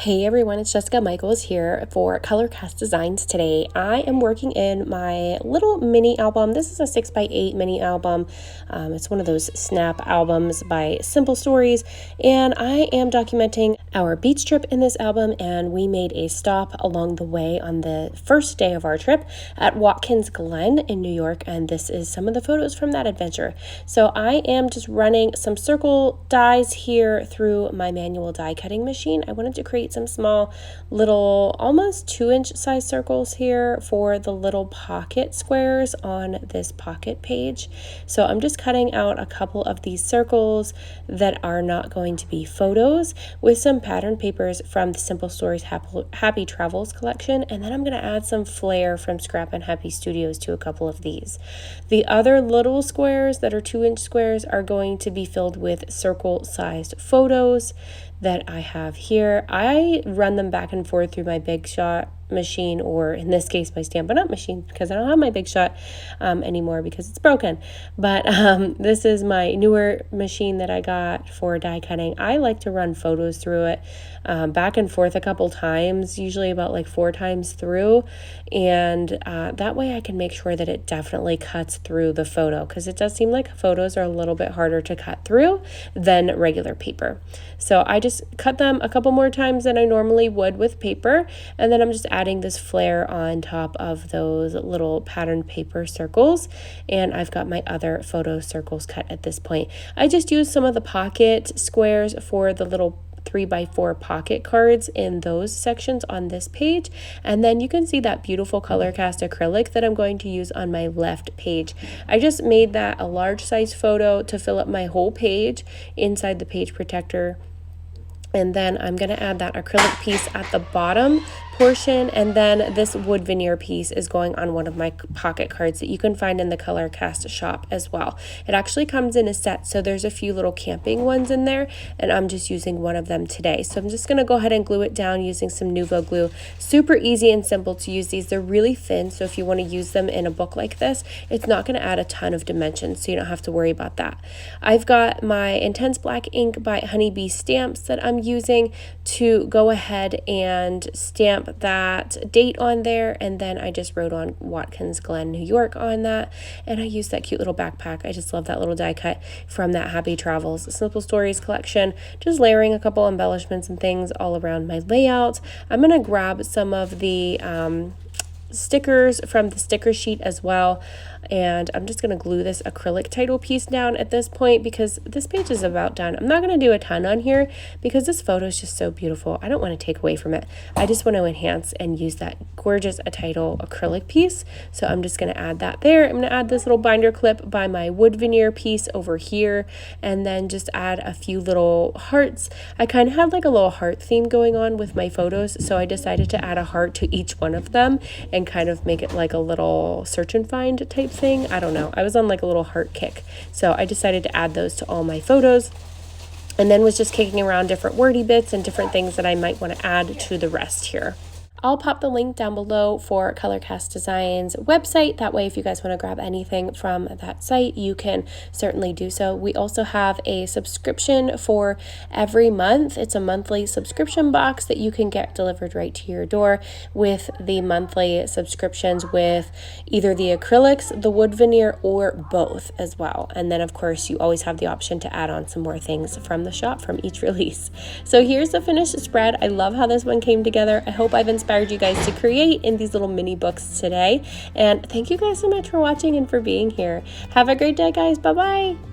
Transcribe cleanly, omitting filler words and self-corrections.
Hey everyone, it's Jessica Michaels here for Color Cast Designs today. I am working in my little mini album. This is a 6x8 mini album. It's one of those snap albums by Simple Stories, and I am documenting our beach trip in this album, and we made a stop along the way on the first day of our trip at Watkins Glen in New York, and this is some of the photos from that adventure. So I am just running some circle dies here through my manual die cutting machine. I wanted to create some small little almost 2-inch size circles here for the little pocket squares on this pocket page. So I'm just cutting out a couple of these circles that are not going to be photos with some pattern papers from the Simple Stories Happy Travels collection, and then I'm going to add some flair from Scrap and Happy Studios to a couple of these. The other little squares that are 2-inch squares are going to be filled with circle sized photos that I have here. I run them back and forth through my Big Shot machine, or in this case my Stampin' Up machine, because I don't have my Big Shot anymore because it's broken. But this is my newer machine that I got for die cutting. I like to run photos through it back and forth a couple times, usually about like 4 times through, and that way I can make sure that it definitely cuts through the photo, because it does seem like photos are a little bit harder to cut through than regular paper. So I just cut them a couple more times than I normally would with paper, and then I'm just adding this flare on top of those little patterned paper circles, and I've got my other photo circles cut at this point. I just used some of the pocket squares for the little 3x4 pocket cards in those sections on this page, and then you can see that beautiful color cast acrylic that I'm going to use on my left page. I just made that a large size photo to fill up my whole page inside the page protector, and then I'm going to add that acrylic piece at the bottom portion, and then this wood veneer piece is going on one of my pocket cards that you can find in the Color Cast shop as well. It actually comes in a set, so there's a few little camping ones in there, and I'm just using one of them today. So I'm just going to go ahead and glue it down using some Nuvo glue. Super easy and simple to use these. They're really thin, so if you want to use them in a book like this, it's not going to add a ton of dimensions, so you don't have to worry about that. I've got my Intense Black ink by Honeybee Stamps that I'm using to go ahead and stamp that date on there, and then I just wrote on Watkins Glen, New York on that, and I used that cute little backpack. I just love that little die cut from that Happy Travels Simple Stories collection, just layering a couple embellishments and things all around my layout. I'm going to grab some of the stickers from the sticker sheet as well, and I'm just going to glue this acrylic title piece down at this point because this page is about done. I'm not going to do a ton on here because this photo is just so beautiful. I don't want to take away from it. I just want to enhance and use that gorgeous title acrylic piece. So I'm just going to add that there. I'm going to add this little binder clip by my wood veneer piece over here, and then just add a few little hearts. I kind of had like a little heart theme going on with my photos, so I decided to add a heart to each one of them and kind of make it like a little search and find type thing. I don't know. I was on like a little heart kick. So I decided to add those to all my photos, and then was just kicking around different wordy bits and different things that I might want to add to the rest here. I'll pop the link down below for Color Cast Designs website. That way, if you guys want to grab anything from that site, you can certainly do so. We also have a subscription for every month. It's a monthly subscription box that you can get delivered right to your door with the monthly subscriptions with either the acrylics, the wood veneer, or both as well. And then, of course, you always have the option to add on some more things from the shop from each release. So here's the finished spread. I love how this one came together. I hope I've inspired you guys to create in these little mini books today, and thank you guys so much for watching and for being here. Have a great day, guys. Bye bye.